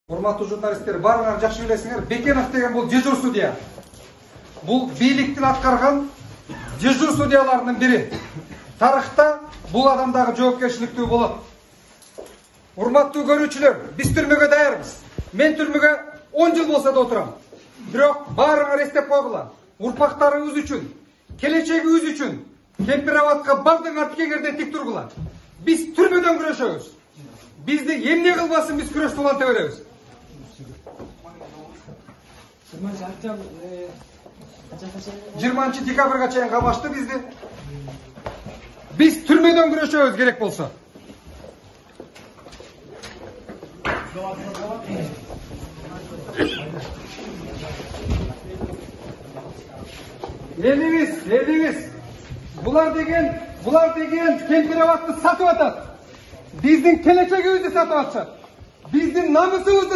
Урматтуу журналисттер, баарыңар жакшы билесиңер, Бекенов деген бул дежур судья. Бул бийликтин аткарган дежур судьяларынын бири. Тарыхта бул адам дагы жоопкерчиликтүү болот. Урматтуу көрүүчүлөр, биз түрмөгө даярбыз. Мен түрмөгө 10 жыл болсо да отурам. Бирок баарыңар эстеп койгула. Урпактарыңыз үчүн, келечегибиз үчүн Кемпирабадка балдың арткеңерден тик тургула. Биз түрмөдөн күрөшөбүз. Бизди эмне кылбасын, биз күрөштү уланта беребиз. 20 декабрга чейин камашты бизди. Биз түрмөдөн күрөшөбүз керек болсо. Элибиз. Булар деген Кемпирабадты сатып атат. Биздин келечегибизди сатып атышат. Биздин намысыбызды